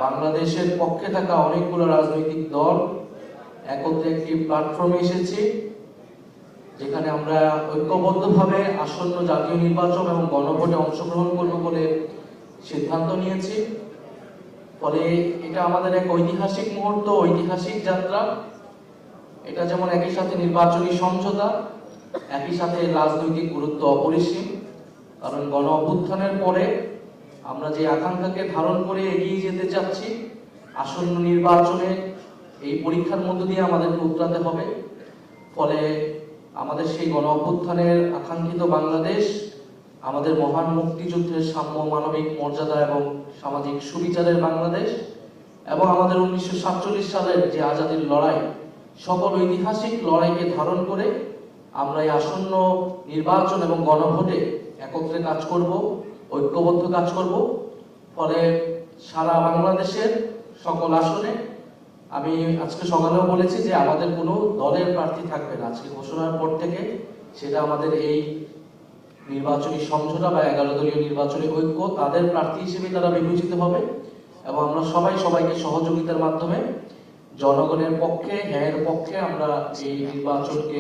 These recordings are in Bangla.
বাংলাদেশের পক্ষে থাকা অনেকগুলো রাজনৈতিক দল একত্রে একটি প্ল্যাটফর্মে এসেছি, যেখানে আমরা ঐক্যবদ্ধভাবে আসন্ন জাতীয় নির্বাচন এবং গণভোটে অংশগ্রহণ করব বলে সিদ্ধান্ত নিয়েছি। ফলে এটা আমাদের এক ঐতিহাসিক মুহূর্ত, ঐতিহাসিক যাত্রা। এটা যেমন একই সাথে নির্বাচনী সমঝোতা, একই সাথে রাজনৈতিক গুরুত্ব অপরিসীম। কারণ গণ অভ্যুত্থানের পরে আমরা যে আকাঙ্ক্ষাকে ধারণ করে এগিয়ে যেতে চাচ্ছি, আসন্ন নির্বাচনে এই পরীক্ষার মধ্য দিয়ে আমাদেরকে উতরাতে হবে। ফলে আমাদের সেই গণ অভ্যুত্থানের আকাঙ্ক্ষিত বাংলাদেশ, আমাদের মহান মুক্তিযুদ্ধের সাম্য, মানবিক মর্যাদা এবং সামাজিক সুবিচারের বাংলাদেশ, এবং আমাদের 1947 সালের যে আজাদীর লড়াই, সকল ঐতিহাসিক লড়াইকে ধারণ করে আমরা এই আসন্ন নির্বাচন এবং গণভোটে একত্রে কাজ করব, ঐক্যবদ্ধ কাজ করব। ফলে সারা বাংলাদেশের সকল আসনে, আমি আজকে সকালেও বলেছি যে আমাদের কোনো দলের প্রার্থী থাকবে না আজকে ঘোষণার পর থেকে। সেটা আমাদের এই নির্বাচনী সমঝোতা বা 11 দলীয় নির্বাচনী ঐক্য, তাদের প্রার্থী হিসেবে তারা বিবেচিত হবে। এবং আমরা সবাইকে সহযোগিতার মাধ্যমে জনগণের পক্ষে, ন্যায়ের পক্ষে আমরা এই নির্বাচনকে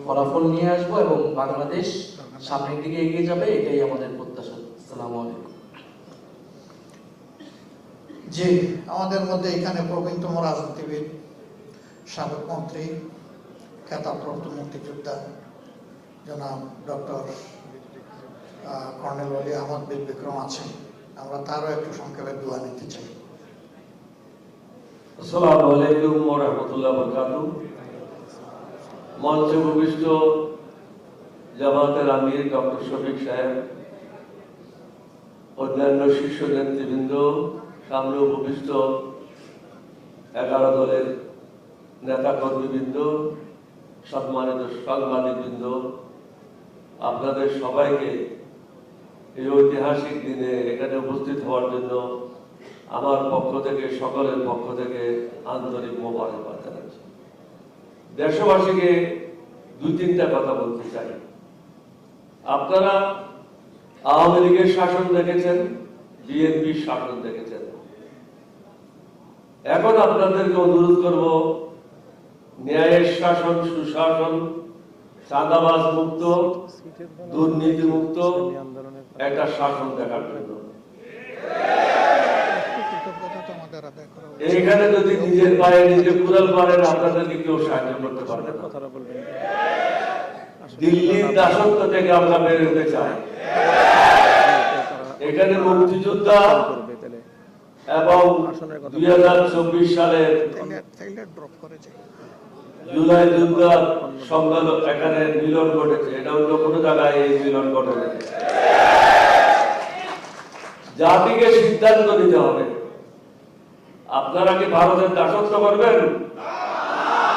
ফলাফল নিয়ে আসবো এবং বাংলাদেশ সামনের দিকে এগিয়ে যাবে, এটাই আমাদের প্রত্যাশা। আসসালামু আলাইকুম। জি, আমাদের মধ্যে এখানে প্রবীণতম রাজনীতিবিদ, সাবেক মন্ত্রী, খেতাবপ্রাপ্ত মুক্তিযোদ্ধা জনাব ডক্টর কর্নেল ওলি আহমদ বীর বিক্রম আছেন। আমরা তারও একটু সংক্ষেপে দোয়া নিতে চাই। আসসালামু আলাইকুম ওয়া রাহমাতুল্লাহি ওয়া বারাকাতুহু। মঞ্চে উপবিষ্ট জামাতের আমির ডক্টর শফিক সাহেব, অন্যান্য শীর্ষ নেতৃবৃন্দ, সামনে উপবিষ্ট 11 দলের নেতা কর্মীবৃন্দ, সম্মানিত সাংবাদিকবৃন্দ, আপনাদের সবাইকে এই ঐতিহাসিক দিনে এখানে উপস্থিত হওয়ার জন্য আমার পক্ষ থেকে, সকলের পক্ষ থেকে আন্তরিক মোবারকবাদ জানাচ্ছি। দেশবাসীকে 2-3টা কথা বলতে চাই। আপনারা আওয়ামী লীগের শাসন দেখেছেন, বিএনপির শাসন দেখেছেন। এখন আপনাদেরকে অনুরোধ করব, ন্যায়ের শাসন, সুশাসন, চাঁদাবাজ মুক্ত, দুর্নীতি মুক্ত একটা শাসন দেখার জন্য। এইখানে যদি নিজের পায়ে নিজে কুড়াল পারেন, আপনাদেরকে কেউ সাহায্য করতে পারবে না। দিল্লির দাসত্ব থেকে আমরা বের হতে চাই। এখানে মুক্তিযোদ্ধা এবং 2024 সালের জুলাই যুদ্ধের সংগ্রাম এখানে মিলন ঘটেছে। এটা অন্য কোনো জায়গায় এই মিলন ঘটেছে। জাতিকে সিদ্ধান্ত নিতে হবে, আপনারা কি ভারতের দাসত্ব করবেন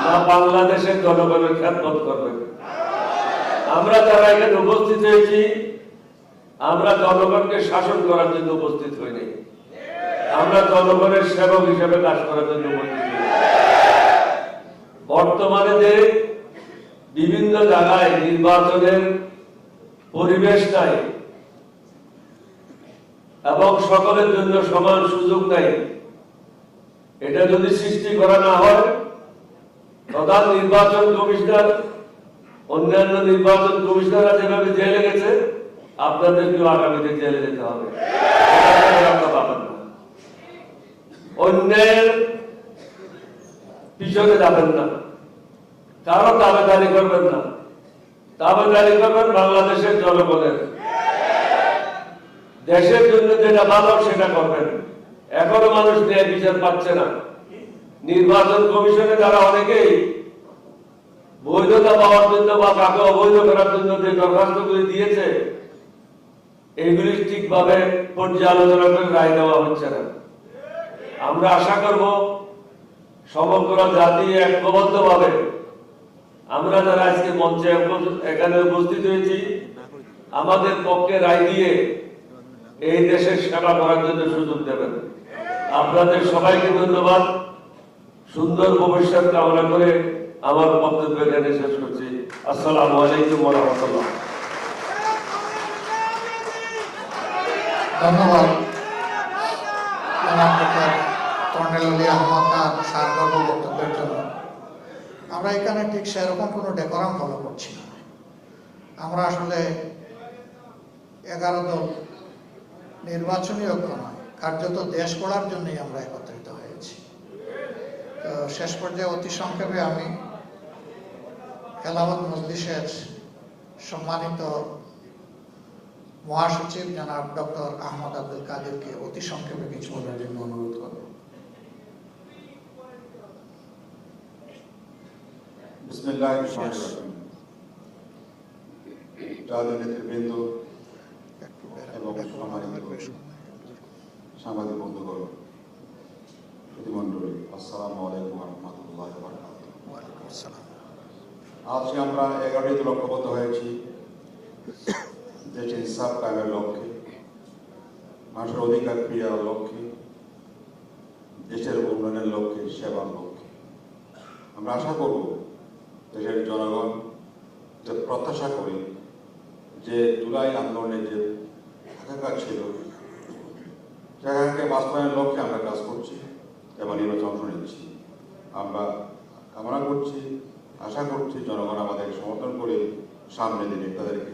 না বাংলাদেশের জনগণের খেদমত করবেন? আমরা যারা এখানে উপস্থিত হয়েছি, আমরা জনগণকে শাসন করার জন্য উপস্থিত হইনি, আমরা জনগণের সেবক হিসেবে কাজ করার জন্য উপস্থিত হয়েছি। বর্তমানে যে বিভিন্ন জায়গায় নির্বাচনের পরিবেশ নাই এবং সকলের জন্য সমান সুযোগ নাই, এটা যদি সৃষ্টি করা না হয়, প্রধান নির্বাচন কমিশনার, অন্যান্য নির্বাচন কমিশনাররা যেভাবে জেলে গেছে, আপনাদেরকেও আগামীতে জেলে যেতে হবে। অন্যায়ের পিছনে যাবেন না, কারো দাবেদারি করবেন না, দাবেদারি করবেন বাংলাদেশের জনগণের। দেশের জন্য যেটা ভালো সেটা করবেন। এখনো মানুষ ন্যায় বিচার পাচ্ছে না। নির্বাচন কমিশনে যারা অনেকেই বৈধতা পাওয়ার জন্য বা কাকে অবৈধ করার জন্য যে দরখাস্তগুলি দিয়েছে, এগুলি ঠিকভাবে পর্যালোচনা করে রায় দেওয়া হচ্ছে না। আমরা আশা করব সমগ্র জাতি ঐক্যবদ্ধভাবে, আমরা যারা আজকে মঞ্চে এখানে উপস্থিত হয়েছি, আমাদের পক্ষে রায় দিয়ে এই দেশের সেবা করার জন্য সুযোগ দেবেন। আপনাদের সবাইকে ধন্যবাদ। সুন্দর ভবিষ্যৎ কামনা করে আমার বক্তব্য এখানে শেষ করছি। আসসালামু আলাইকুম ওয়া রাহমাতুল্লাহ। ধন্যবাদ। কর্নেল আলী আহমদ তার সারগর্ভ বক্তব্যের জন্য। আমরা এখানে ঠিক সেরকম কোনো ডেকোরাম ফলো করছি না। আমরা আসলে 11 দল নির্বাচনী ঐক্য নয়, কার্যত দেশ গড়ার জন্যই আমরা একত্রিত হয়েছি। তো শেষ পর্যায়ে অতি সংক্ষেপে আমি খেলাফত মজলিসের সম্মানিত মহাসচিব জনাব ডক্টর আহমদ আব্দুল কাদেরকে অতি সংক্ষেপে কিছু বলার জন্য অনুরোধ করব। বিসমিল্লাহির রহমানির রহিম। জাতীয় নেতৃবৃন্দ এবং সম্মানিত সাংবাদিক বন্ধুগণ, প্রতিমণ্ডলী, আসসালামু আলাইকুম ওয়া রাহমাতুল্লাহি ওয়া বারাকাতুহু। ওয়ালাইকুম আসসালাম। আজকে আমরা 11টি লক্ষ্যবদ্ধ হয়েছি দেশের ইনসাফ কায়েমের লক্ষ্যে, মানুষের অধিকার ফিরিয়ে লক্ষ্যে, দেশের উন্নয়নের লক্ষ্যে, সেবার লক্ষ্যে। আমরা আশা করব দেশের জনগণ যে প্রত্যাশা করি যে জুলাই আন্দোলনের যে আকাঙ্ক্ষা ছিল সে আকাঙ্ক্ষাকে বাস্তবায়নের লক্ষ্যে আমরা কাজ করছি এবং নির্বাচন অংশ নিচ্ছি। আমরা কামনা করছি, আশা করছি জনগণ আমাদের সমর্থন করে সামনে দিনে তাদেরকে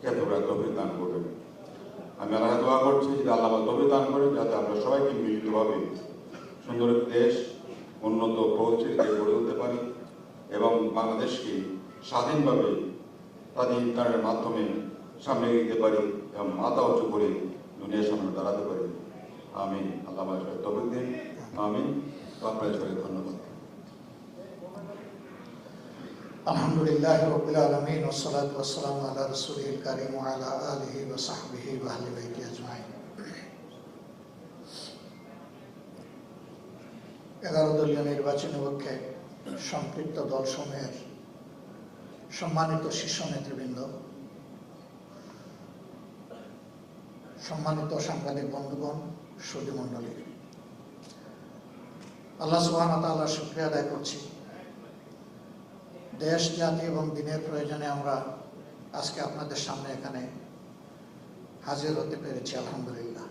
ক্ষেত্রে তৌফিক দান করবেন। আমি আল্লাহকে দোয়া করছি যে আল্লাহ তৌফিক দান করেন যাতে আমরা সবাইকে মিলিতভাবে সুন্দর একটি দেশ, উন্নত প্রগতিশীল দেশ গড়ে তুলতে পারি এবং বাংলাদেশকে স্বাধীনভাবে স্বাধীনতার মাধ্যমে সামনে এগিয়ে পারি এবং মাথা উঁচু করে দুনিয়ার সামনে দাঁড়াতে পারি। আমিন। আল্লাহ আমাদের তৌফিক দিন। আমিন। আপনাদের সবাইকে ধন্যবাদ। আলহামদুলিল্লাহ রাব্বিল আলামিন ওয়াসসালাতু ওয়াসসালামু আলা রাসূলিল কারীম ওয়া আলা আলিহি ওয়া সাহবিহি ওয়া আহলি বাইতি আজমাইন। 11 দলীয় নির্বাচনী ঐক্যে সম্পৃক্ত দলসমূহের সম্মানিত শীর্ষ নেতৃবৃন্দ, সম্মানিত সাংবাদিক বন্ধুগণ, সুধী মণ্ডলী, আল্লাহ সুবহানাহু ওয়া তাআলার শুকরিয়া আদায় করছি। দেশ, জাতি এবং দিনের প্রয়োজনে আমরা আজকে আপনাদের সামনে এখানে হাজির হতে পেরেছি, আলহামদুলিল্লাহ।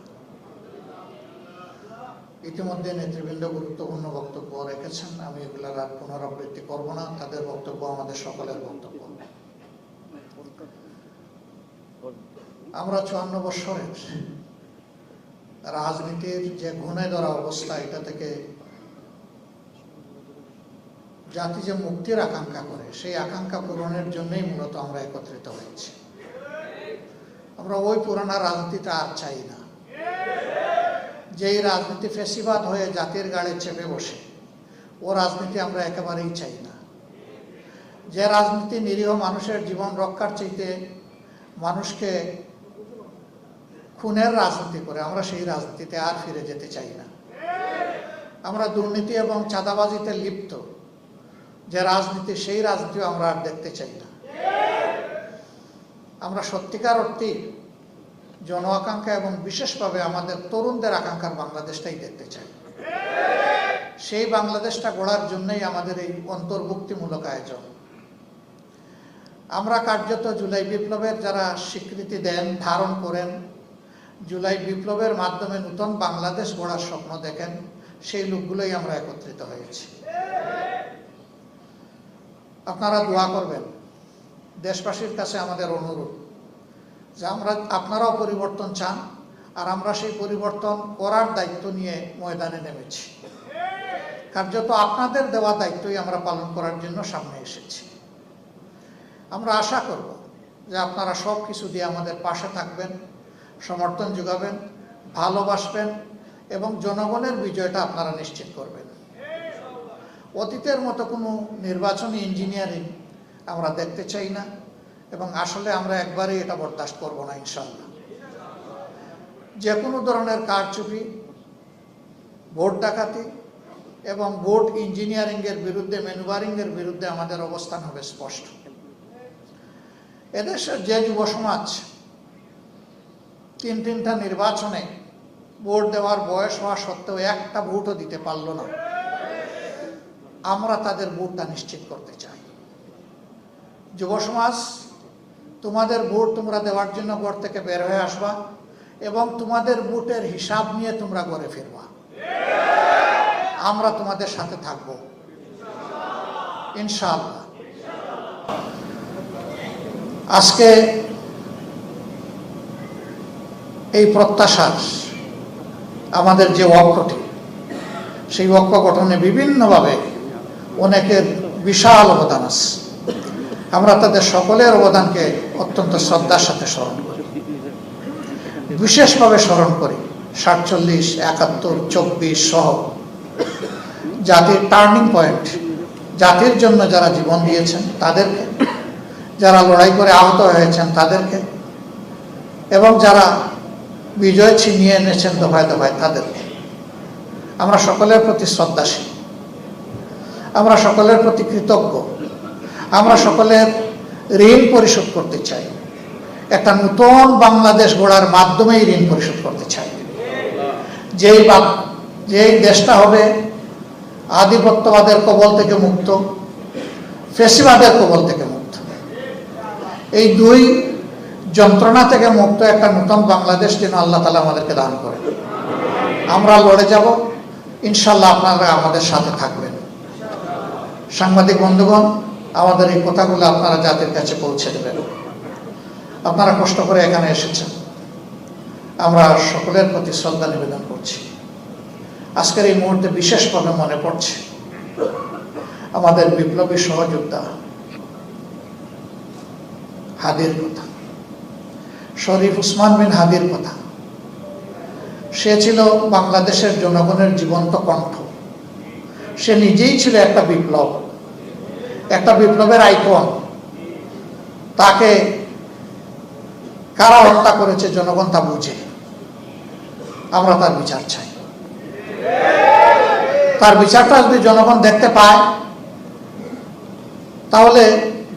ইতিমধ্যে নেতৃবৃন্দ গুরুত্বপূর্ণ বক্তব্য রেখেছেন, আমি এগুলার আর পুনরাবৃত্তি করব না। তাদের বক্তব্য আমাদের সকলের বক্তব্য। আমরা 54 বৎসরের রাজনীতির যে ঘুণে ধরা অবস্থা, এটা থেকে জাতি যে মুক্তির আকাঙ্ক্ষা করে, সেই আকাঙ্ক্ষা পূরণের জন্যই মূলত আমরা একত্রিত হয়েছি। আমরা ওই পুরানা রাজনীতিটা আর চাই না, যেই রাজনীতি ফেসিবাদ হয়ে জাতির গাড়ি চেপে বসে, ও রাজনীতি আমরা একেবারেই চাই না। যে রাজনীতি নিরীহ মানুষের জীবন রক্ষার চাইতে মানুষকে খুনের রাজনীতি করে, আমরা সেই রাজনীতিতে আর ফিরে যেতে চাই না। আমরা দুর্নীতি এবং চাঁদাবাজিতে লিপ্ত যে রাজনীতি, সেই রাজনীতিও আমরা আর দেখতে চাই না। আমরা সত্যিকার অর্থে জন আকাঙ্ক্ষা এবং বিশেষভাবে আমাদের তরুণদের আকাঙ্ক্ষার বাংলাদেশটাই দেখতে চাই। সেই বাংলাদেশটা গড়ার জন্যই আমাদের এই অন্তর্ভুক্তিমূলক আয়োজন। আমরা কার্যত জুলাই বিপ্লবের যারা স্বীকৃতি দেন, ধারণ করেন, জুলাই বিপ্লবের মাধ্যমে নতুন বাংলাদেশ গড়ার স্বপ্ন দেখেন, সেই লোকগুলোই আমরা একত্রিত হয়েছি। আপনারা দোয়া করবেন। দেশবাসীর কাছে আমাদের অনুরোধ যে আপনারাও পরিবর্তন চান, আর আমরা সেই পরিবর্তন করার দায়িত্ব নিয়ে ময়দানে নেমেছি। কার্যত আপনাদের দেওয়া দায়িত্বই আমরা পালন করার জন্য সামনে এসেছি। আমরা আশা করব যে আপনারা সব কিছু দিয়ে আমাদের পাশে থাকবেন, সমর্থন যোগাবেন, ভালোবাসবেন এবং জনগণের বিজয়টা আপনারা নিশ্চিত করবেন। অতীতের মতো কোনো নির্বাচনী ইঞ্জিনিয়ারিং আমরা দেখতে চাই না এবং আসলে আমরা একবারই এটা বরদাস্ত করব না, ইনশাআল্লাহ। যে কোনো ধরনের কারচুপি, ভোট ডাকাতি এবং ভোট ইঞ্জিনিয়ারিংয়ের বিরুদ্ধে, ম্যানুভারিংয়ের বিরুদ্ধে আমাদের অবস্থান হবে স্পষ্ট। এদেশের যে যুব সমাজ তিনটা নির্বাচনে ভোট দেওয়ার বয়স হওয়া সত্ত্বেও একটা ভোটও দিতে পারল না, আমরা তাদের ভোটটা নিশ্চিত করতে চাই। যুব সমাজ, তোমাদের ভোট তোমরা দেওয়ার জন্য ঘর থেকে বের হয়ে আসবা এবং তোমাদের ভোটের হিসাব নিয়ে তোমরা ঘরে ফিরবা। আমরা তোমাদের সাথে থাকব ইনশাআল্লাহ। আজকে এই প্রত্যাশার আমাদের যে ঐক্যটি, সেই ঐক্য গঠনে বিভিন্নভাবে অনেকের বিশাল অবদান আছে। আমরা তাদের সকলের অবদানকে অত্যন্ত শ্রদ্ধার সাথে স্মরণ করি, বিশেষভাবে স্মরণ করি 47, 71, 24 সহ জাতির টার্নিং পয়েন্ট, জাতির জন্য যারা জীবন দিয়েছেন তাদেরকে, যারা লড়াই করে আহত হয়েছেন তাদেরকে, এবং যারা বিজয় ছিনিয়ে এনেছেন দফায় দফায় তাদেরকে। আমরা সকলের প্রতি শ্রদ্ধাশীল, আমরা সকলের প্রতি কৃতজ্ঞ, আমরা সকলের ঋণ পরিশোধ করতে চাই। একটা নতুন বাংলাদেশ গড়ার মাধ্যমেই ঋণ পরিশোধ করতে চাই, যেই দেশটা হবে আধিপত্যবাদের কবল থেকে মুক্ত, ফ্যাসিবাদের কবল থেকে মুক্ত, এই দুই যন্ত্রণা থেকে মুক্ত একটা নতুন বাংলাদেশ যেন আল্লাহ তাআলা আমাদেরকে দান করে। আমরা লড়ে যাব ইনশাআল্লাহ, আপনারা আমাদের সাথে থাকবেন। সাংবাদিক বন্ধুগণ, আমাদের এই কথাগুলো আপনারা জাতির কাছে পৌঁছে দেবেন। আপনারা কষ্ট করে এখানে এসেছেন, আমরা সকলের প্রতি শ্রদ্ধা নিবেদন করছি। আজকের এই মুহূর্তে বিশেষভাবে মনে পড়ছে আমাদের বিপ্লবী সহযোদ্ধা হাদির কথা, শরীফ উসমান বিন হাদির কথা। সে ছিল বাংলাদেশের জনগণের জীবন্ত কণ্ঠ। সে নিজেই ছিল একটা বিপ্লব, একটা বিপ্লবের আইকন। তাকে কারা হত্যা করেছে জনগণ তা বুঝে। আমরা তার বিচার চাই। তার বিচারটা যদি জনগণ দেখতে পায়, তাহলে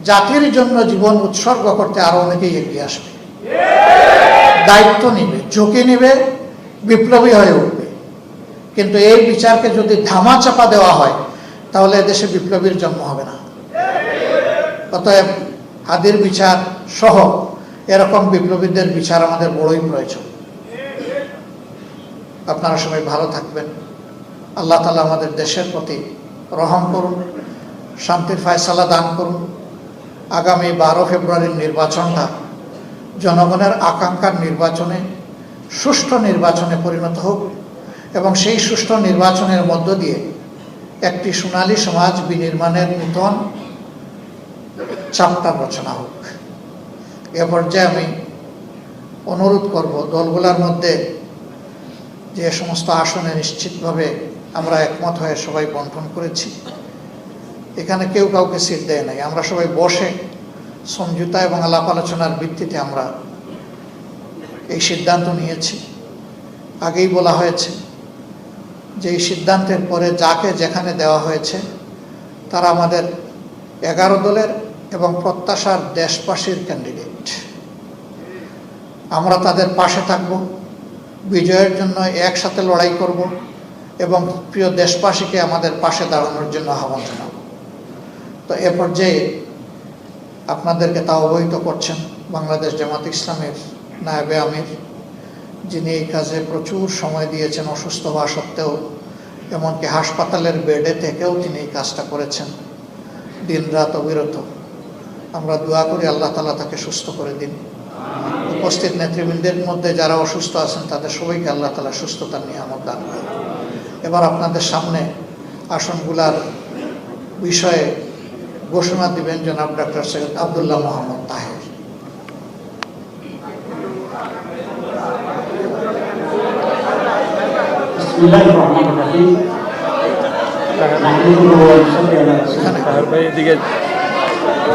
জাতির জন্য জীবন উৎসর্গ করতে আরো অনেকেই এগিয়ে আসবে, দায়িত্ব নিবে, ঝুঁকি নিবে, বিপ্লবী হয়ে উঠবে। কিন্তু এই বিচারকে যদি ধামা চাপা দেওয়া হয়, তাহলে দেশে বিপ্লবীর জন্ম হবে না। অতএব হাদির বিচার সহ এরকম বিপ্লবীদের বিচার আমাদের বড়ই প্রয়োজন। আপনারা সবাই ভালো থাকবেন। আল্লাহ তাআলা আমাদের দেশের প্রতি রহম করুন, শান্তির ফয়সালা দান করুন। আগামী 12 ফেব্রুয়ারির নির্বাচনটা জনগণের আকাঙ্ক্ষার নির্বাচনে, সুষ্ঠু নির্বাচনে পরিণত হোক, এবং সেই সুষ্ঠু নির্বাচনের মধ্য দিয়ে একটি সোনালী সমাজ বিনির্মাণের নূতন চাপ্টার রচনা হোক। এ পর্যায়ে আমি অনুরোধ করব, দলগুলোর মধ্যে যে সমস্ত আসনে নিশ্চিতভাবে আমরা একমত হয়ে সবাই বন্টন করেছি, এখানে কেউ কাউকে সিট দেয় নাই। আমরা সবাই বসে সমঝোতা এবং আলাপ আলোচনার ভিত্তিতে আমরা এই সিদ্ধান্ত নিয়েছি। আগেই বলা হয়েছে যে এই সিদ্ধান্তের পরে যাকে যেখানে দেওয়া হয়েছে তারা আমাদের 11 দলের এবং প্রত্যাশার দেশবাসীর ক্যান্ডিডেট। আমরা তাদের পাশে থাকব, বিজয়ের জন্য একসাথে লড়াই করব, এবং প্রিয় দেশবাসীকে আমাদের পাশে দাঁড়ানোর জন্য আহ্বান জানাব। তো এ পর্যায়ে আপনাদেরকে তা অবহিত করছেন বাংলাদেশ জামাত ইসলামের নায়েবে আমির, যিনি এই কাজে প্রচুর সময় দিয়েছেন অসুস্থ হওয়া সত্ত্বেও। এমনকি হাসপাতালের বেডে থেকেও তিনি এই কাজটা করেছেন, দিনরাত অবিরত। আমরা দোয়া করি আল্লাহ তাআলা তাকে সুস্থ করে দিন। উপস্থিত নেতৃবৃন্দের মধ্যে যারা অসুস্থ আছেন তাদের সবাইকে আল্লাহ তাআলা সুস্থতার নিয়ামত দান করেন। এবার আপনাদের সামনে আসনগুলার বিষয়ে ঘোষণা দিবেন জনাব ডক্টর সৈয়দ আব্দুল্লাহ মোহাম্মদ তাহের।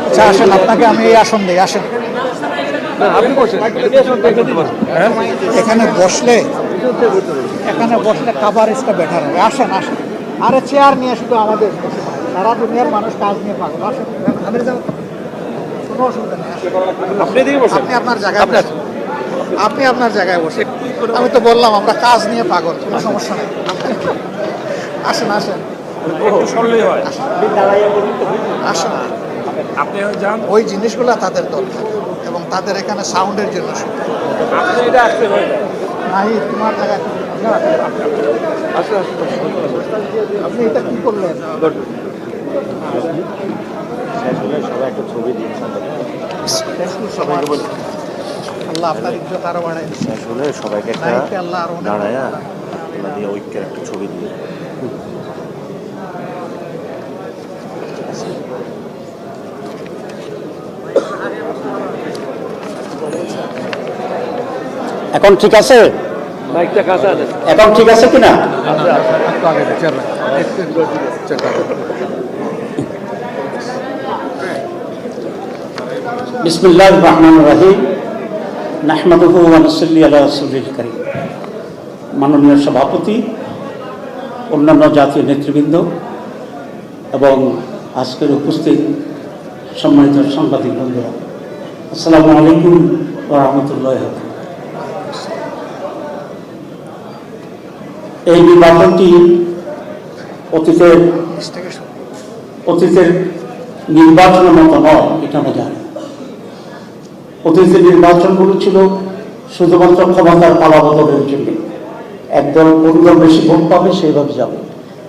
আচ্ছা আসেন, আপনাকে আমি এই আসন দিই, আসেন। এখানে বসলে কাভারেজটা বেটার হবে। আসেন আসেন, আরে চেয়ার নিয়ে শুধু আমাদের সারা দুনিয়ার মানুষ কাজ নিয়ে পাগল। আসেন, কোনো অসুবিধা নেই। আপনি আপনার জায়গায় বসেন, আপনি আপনার জায়গায় বসেন। আমি তো বললাম আমরা কাজ নিয়ে পাগল, কোনো সমস্যা নেই। আসেন আসেন, আসেন। আপনি যান, ওই জিনিসগুলো তাদের দরকার, এবং তাদের এখানে সাউন্ডের জন্য নাই। তোমার জায়গায় আপনি এটা কি করলেন? সবাই একটা ছবি দিন আল্লাহ আপনার ইজ্জত আরো বাড়াই দিচ্ছে। আসলে সবাইকে একটা নাইকে আল্লাহ আরো অনেক দাঁড়ায় বাড়ায়। আল্লাহ দিয়ে ঐক্যের একটা ছবি দিন। এখন ঠিক আছে? মাইকটা কাছে আছে। এখন ঠিক আছে কিনা? বিসমিল্লাহির রহমানির রহিম। নাহমাদুহু ওয়া নুসাল্লি আলা রাসূলিল কারীম। মাননীয় সভাপতি, অন্যান্য জাতীয় নেতৃবৃন্দ এবং আজকের উপস্থিত সম্মানিত সাংবাদিক বন্ধুরা, আসসালামু আলাইকুম ওয়া রাহমাতুল্লাহি ওয়া বারাকাতুহু। এই নির্বাচনটি অতীতের নির্বাচনের মতো নয়, এটা আমরা জানি। অতীতের নির্বাচনগুলো ছিল শুধুমাত্র ক্ষমতার পালাবদলের জন্য, একদল কোন দল বেশি ভোট পাবে সেইভাবে যাবে।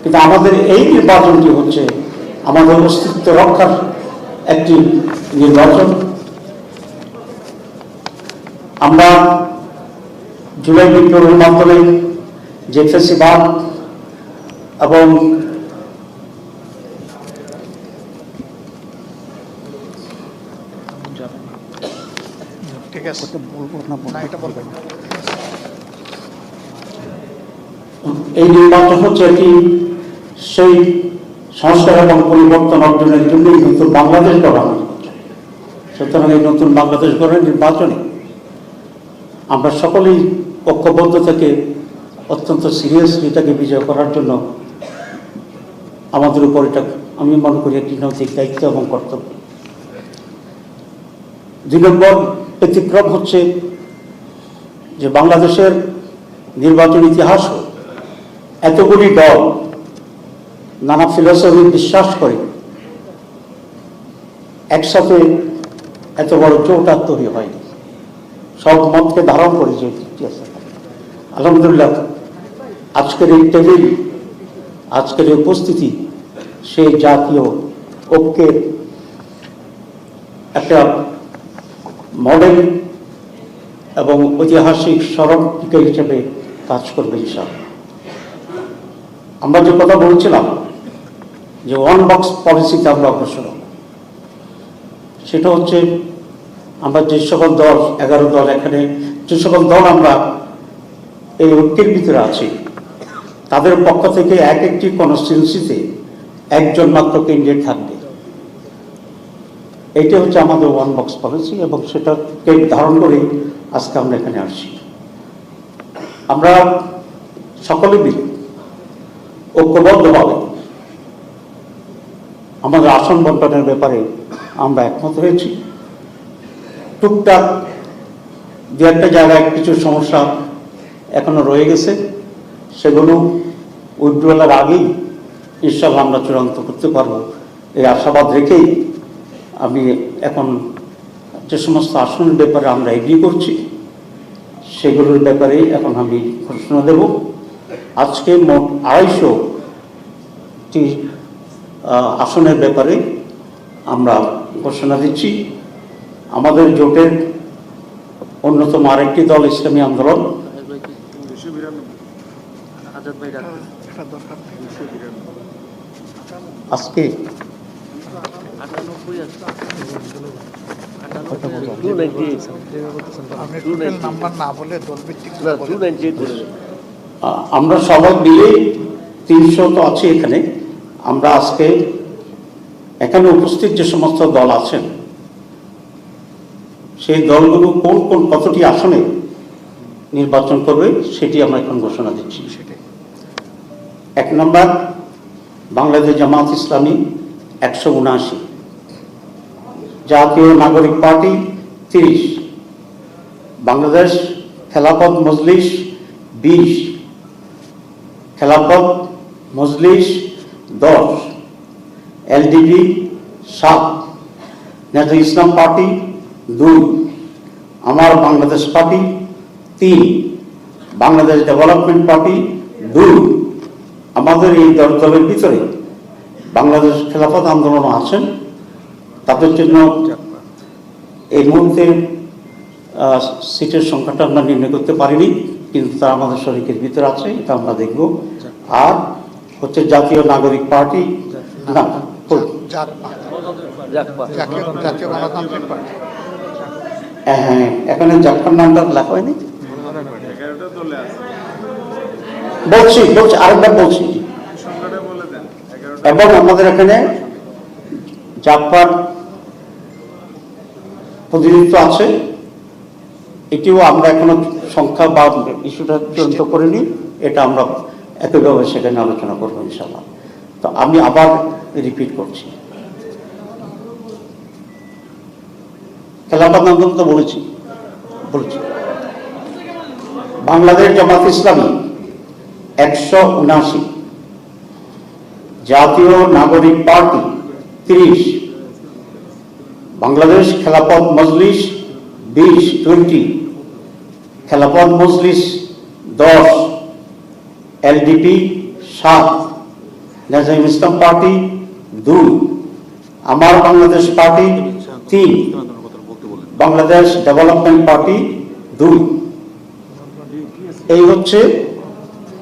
কিন্তু আমাদের এই নির্বাচনটি হচ্ছে আমাদের অস্তিত্ব রক্ষার একটি নির্বাচন। আমরা জুলাই বিপ্লবের মাধ্যমে যে ফ্যাসিবাদ এবং ঠিক আছে, না এটা বলবেন না। এই নির্বাচন হচ্ছে এটি সেই সংস্কার এবং পরিবর্তন অর্জনের জন্যই নতুন বাংলাদেশ গড়া হচ্ছে। সুতরাং এই নতুন বাংলাদেশ গড়ার নির্বাচনে আমরা সকলেই ঐক্যবদ্ধ থেকে অত্যন্ত সিরিয়াসলি এটাকে বিজয় করার জন্য আমাদের উপর এটা আমি মনে করি একটি নৈতিক দায়িত্ব এবং কর্তব্য। 2 নম্বর ব্যতিক্রম হচ্ছে যে বাংলাদেশের নির্বাচন ইতিহাস এতগুলি দল নানা ফিলোসফি বিশ্বাস করে একসাথে এত বড় জোট আর তৈরি হয়নি, সব মতকে ধারণ করে যে ইতিহাস। আলহামদুলিল্লাহ আজকের এই টেবিল, আজকের এই উপস্থিতি সেই জাতীয় ঐক্যের একটা মডেল এবং ঐতিহাসিক স্মরণিকা হিসেবে কাজ করবে ইনশাআল্লাহ। আমরা যে কথা বলছিলাম যে ওয়ান বক্স পলিসিতে আমরা অগ্রসর হব, সেটা হচ্ছে আমরা যে সকল দল 11 দল এখানে যে সকল দল আমরা এই ঐক্যের ভিতরে আছি, তাদের পক্ষ থেকে একটি কনস্টিটিউয়েন্সিতে একজন মাত্র ক্যান্ডিডেট থাকবে। এইটা হচ্ছে আমাদের ওয়ান বক্স পলিসি এবং সেটাকে ধারণ করে আজকে আমরা এখানে আসছি। আমরা সকলে মিলে ঐক্যবদ্ধভাবে আমাদের আসন বন্টনের ব্যাপারে আমরা একমত হয়েছি। টুকটাক 2-1টা জায়গায় কিছু সমস্যা এখনো রয়ে গেছে, সেগুলো উইথড্রয়ালের আগেই ইনশাআল্লাহ আমরা চূড়ান্ত করতে পারবো এই আশাবাদ রেখেই আমি এখন যে সমস্ত আসনের ব্যাপারে আমরা এগ্রি করছি সেগুলোর ব্যাপারে এখন আমি ঘোষণা দেব। আজকে মোট 250টি আসনের ব্যাপারে আমরা ঘোষণা দিচ্ছি। আমাদের জোটের অন্যতম আরেকটি দল ইসলামী আন্দোলন, আজকে নাম্বার না বলে দলভিত্তিক আমরা সবাই মিলে 300 তো আছে এখানে। আমরা আজকে এখানে উপস্থিত যে সমস্ত দল আছেন সেই দলগুলো কোন কোন কতটি আসনে নির্বাচন করবে সেটি আমরা এখন ঘোষণা দিচ্ছি। 1 নম্বর বাংলাদেশ জামাত ইসলামী 179, জাতীয় নাগরিক পার্টি 30, বাংলাদেশ খেলাফত মজলিস 20, খেলাফত মজলিস 10, এলডিপি 7, নেতা ইসলাম পার্টি 2, আমার Bangladesh party 3, Bangladesh development party 2, আমাদের এই দলের ভিতরে বাংলাদেশ খেলাফত আন্দোলন আছেন, তাদের জন্য এই মুহূর্তে সিটের সংখ্যাটা আমরা নির্ণয় করতে পারিনি, কিন্তু তারা আমাদের শরীরের ভিতরে আছে, এটা আমরা দেখব। আর হচ্ছে জাতীয় নাগরিক পার্টি, না জাতীয় গণতান্ত্রিক পার্টি, হ্যাঁ, এখানে জাপান নামটা লেখা হয়নি, বলছি আরেকবার বলছি। এবং আমাদের এখানে জাপান প্রতিনিধিত্ব আছে, এটিও আমরা এখনো সংখ্যা বা ইস্যুটা চূড়ান্ত করিনি, এটা আমরা একইভাবে সেখানে আলোচনা করবো ইনশাল্লাহ। তো আমি আবার রিপিট করছি, খেলাফত আন্দোলন তো বলেছি। বাংলাদেশ জামাত ইসলামী 179, জাতীয় নাগরিক পার্টি 30, বাংলাদেশ খেলাফত মজলিস 20, খেলাফত মজলিস 10, এলডিপি 7, নেজাম ইসলাম পার্টি 2, আমার Bangladesh party 3, Bangladesh development party 2। এই হচ্ছে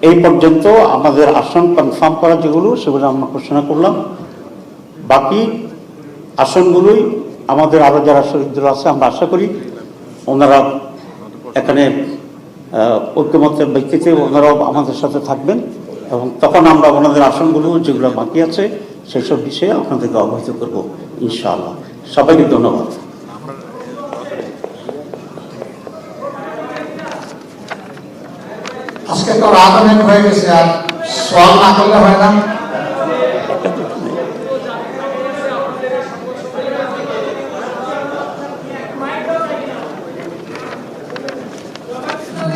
এই পর্যন্ত আমাদের আসন কনফার্ম করা যেগুলো, সেগুলো আমরা ঘোষণা করলাম। বাকি আসনগুলোই আমাদের আরো যারা শহীদ দল আছে, আমরা আশা করি ওনারা এখানে ঐক্যমতের ভিত্তিতে ওনারাও আমাদের সাথে থাকবেন, এবং তখন আমরা ওনাদের আসনগুলো যেগুলো বাকি আছে সেই সব বিষয়ে আপনাদেরকে অবহিত করব ইনশাআল্লাহ। সবাইকে ধন্যবাদ। আজকে তো রাত অনেক হয়ে গেছে, আর সওয়াল না করলে হয় না।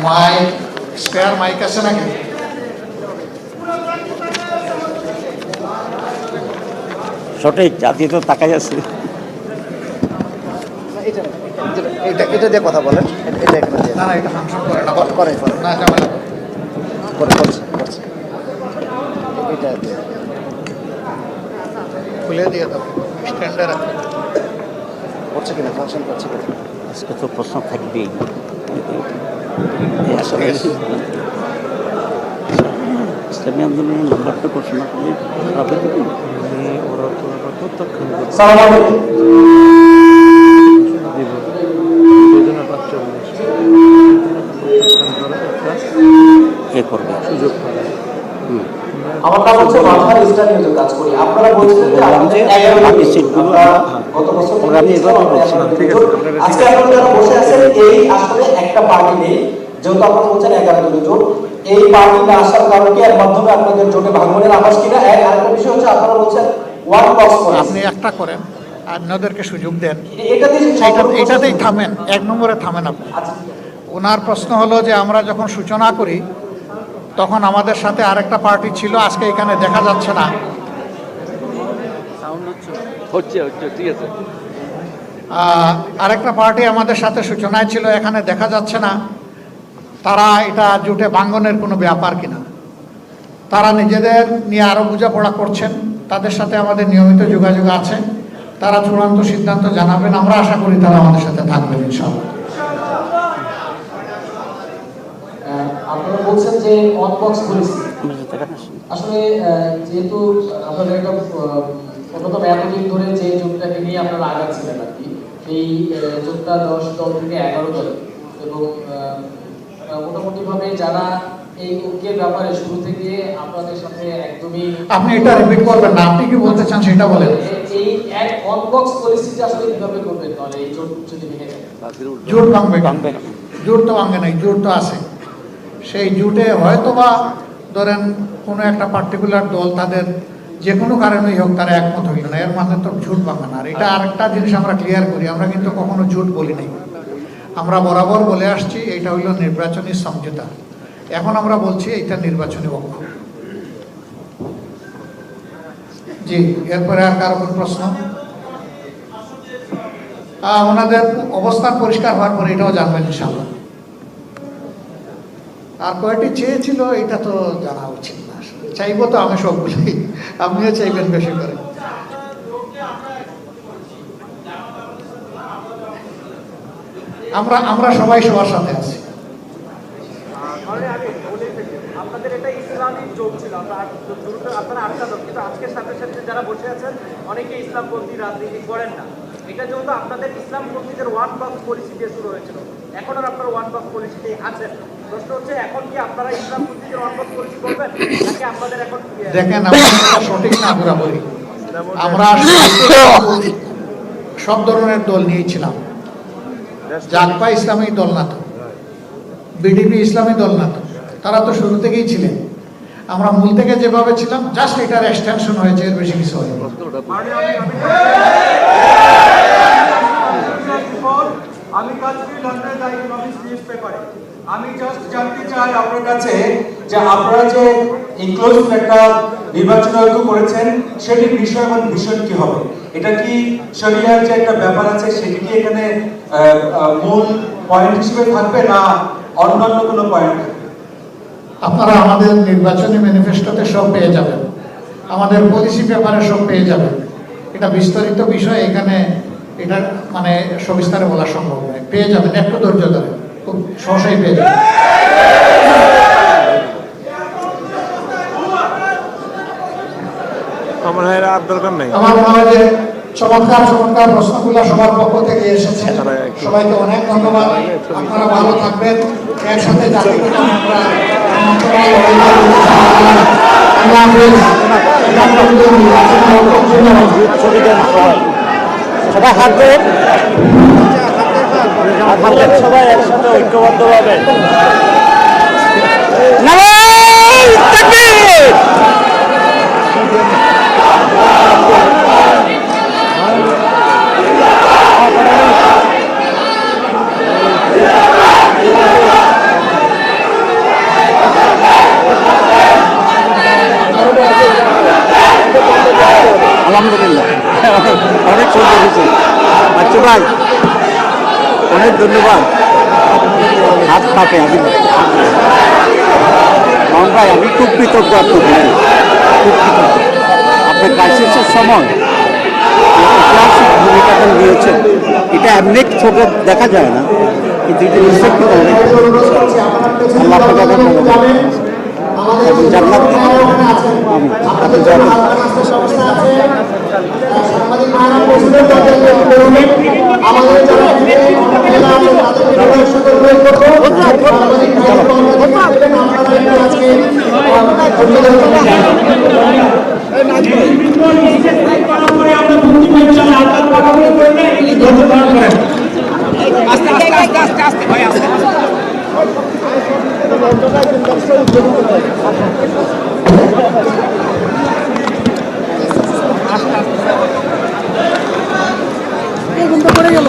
মাইক, স্পেয়ার মাইক আছে নাকি? সঠিক জাতীয় তো তাকাই আছে। এটা দিয়ে কথা বলেন, এটা এখানে দিয়ে না না, এটা ফাংশন করে না, করে না ঝামেলা করছে এটা দিয়ে খুলে দিয়ে দাও, স্ট্যান্ডে রাখো। করছে কিনা, ফাংশন করছে কিনা। আজকে তো প্রশ্ন থাকবেই। আসলে ইসলামী আন্দোলনের নাম্বারটা ঘোষণা করলে হবে কি? কে করবে? আমার কাজ হচ্ছে মাথার ইসলামী কাজ করি। আপনারা বলছিলেন যে আমাদের 11 বাকি সিটগুলো গত বছর আমরা আমি এভাবে বলছিলাম। আজকে আপনারা যারা বসে আছেন, এই আসলে একটা পার্টি নেই, যেহেতু আপনারা বলছেন 11 জন জোট, এই পার্টি না আসার কারণে কি এর মাধ্যমে আপনাদের জোটে ভাঙনের আভাস কিনা? আরেকটা বিষয় হচ্ছে আপনারা বলছেন ওয়ান বক্স করে, আপনি একটা করেন আর অন্যদেরকে সুযোগ দেন, এটাতেই এটাতেই থামেন, 1 নম্বরে থামেন আপনি। ওনার প্রশ্ন হলো যে আমরা যখন সূচনা করি তখন আমাদের সাথে আরেকটা পার্টি ছিল, আজকে এখানে দেখা যাচ্ছে না। ঠিক আছে। আরেকটা পার্টি আমাদের সাথে সূচনায় ছিল, এখানে দেখা যাচ্ছে না। তারা এটা জোটে ভাঙ্গনের কোনো ব্যাপার কিনা, তারা নিজেদের নিয়ে আরো বোঝাপড়া করছেন, তাদের সাথে আমাদের নিয়মিত যোগাযোগ আছে, তারা চূড়ান্ত সিদ্ধান্ত জানাবেন। আমরা আশা করি তারা আমাদের সাথে থাকবেন ইনশাআল্লাহ। আপনারা বলছেন যে ওয়ান বক্স পলিসি, আসলে যেহেতু আপনাদের একটা অন্যতম এতদিন ধরে যে জোটটাকে নিয়ে আপনারা আগাচ্ছিলেন আর কি, এই জোটটা 10 দল থেকে 11 দল, এবং মোটামুটি ভাবে যারা এই ঐক্যের ব্যাপারে শুরু থেকে আপনাদের সাথে একদমই, আপনি এটা রিপিট করবেন না, আপনি কি বলতে চান সেটা বলেন। এই এক ওয়ান বক্স পলিসিটা আসলে কিভাবে করবেন তাহলে এই জোট যদি ভেঙে যায়? জোট ভাঙবে, জোট তো ভাঙে নাই, জোট তো আছে। সেই জোটে হয়তোবা ধরেন কোনো একটা পার্টিকুলার দল তাদের যে কোনো কারণেই হোক তারা একমত হইল না, এর মানে তো জোট ভাঙে না। আর এটা আরেকটা জিনিস আমরা ক্লিয়ার করি, আমরা কিন্তু কখনো জোট বলি নাই, আমরা বরাবর বলে আসছি এটা হইল নির্বাচনী সমঝোতা। এখন আমরা বলছি এটা নির্বাচনী ঐক্য। জি, এরপরে আর কারো কোনো প্রশ্ন? ওনাদের অবস্থান পরিষ্কার হওয়ার পরে এটাও জানবেন ইনশাআল্লাহ। আর কয়টি চেয়েছিল এটা তো জানা উচিত না আসলে। চাইবো তো আমি সবগুলোই, আপনিও চাইবেন বেশি করে। আমরা সবাই সবার সাথে আছি। আপনাদের এটা ইসলামী যোগ ছিল, আপনারা 8টা লোক, কিন্তু আজকের সাথে সাথে যারা বসে আছেন অনেকে ইসলামপন্থী রাজনীতি করেন না। এটা যেহেতু আপনাদের ইসলামপন্থীদের ওয়ান বক্স পলিসি দিয়ে শুরু হয়েছিল, এখন আর আপনারা ওয়ান বক্স পলিসিতেই আছেন। প্রশ্ন হচ্ছে এখন কি আপনারা ইসলামপন্থীদের ওয়ান বক্স পলিসি করবেন নাকি আপনাদের এখন দেখেন, সঠিক না বরাবরই আমরা সব ধরনের দল নিয়েছিলাম। জাগপা ইসলামী দল না তো, বিডিপি ইসলামী দল না তো, তারা তো শুরু থেকেই ছিলেন। আমরা মূল থেকে যেভাবে ছিলাম, জাস্ট এটার এক্সটেনশন হয়েছে, এর বেশি কিছু হয়নি। আমি কাজ করি লন্ডনের দ্য ইকোনমিক্স নিউজ পেপারে। আমি জাস্ট জানতে চাই আপনার কাছে যে আপনারা যে ইনক্লুসিভ একটা নির্বাচন আয়োগ করেছেন, সেটির বিষয় এবং মিশন কি হবে? এটা কি শরিয়ার যে একটা ব্যাপার আছে সেটি কি এখানে মূল পয়েন্ট হিসেবে থাকবে না অন্যান্য কোনো পয়েন্ট? আপনারা আমাদের নির্বাচনী ম্যানিফেস্টোতে সব পেয়ে যাবেন, আমাদের পলিসি পেপারে সব পেয়ে যাবেন। এটা বিস্তারিত বিষয়, এখানে এটা মানে সবিস্তারে বলা সম্ভব নয়। পেয়ে যাবেন, একটু ধৈর্য ধরে খুব সহসাই পেয়ে যাবেন। আমার আর দরকার নেই। আমার মনে হয় যে চমৎকার প্রশ্নগুলো সবার পক্ষ থেকে এসেছে। সবাইকে অনেক ধন্যবাদ। আপনারা ভালো থাকবেন, একসাথে সবাই হাত দেন, সবাই একসাথে ঐক্যবদ্ধভাবে। আলহামদুলিল্লাহ, অনেক সুন্দর হয়েছে। আচ্ছা ভাই, অনেক ধন্যবাদ। হাত কাপে আমি মোহন ভাই, আমি খুব কৃতজ্ঞ আপনাকে, খুব কৃতজ্ঞ। আপনার ক্রাইসিসের সময় ঐতিহাসিক ভূমিকাটা নিয়েছেন, এটা এমনি ছোট দেখা যায় না, কিন্তু এটা নিশ্চয় অনেক আল্লাহ আপনাকে জান্নাত পড়ে গেল।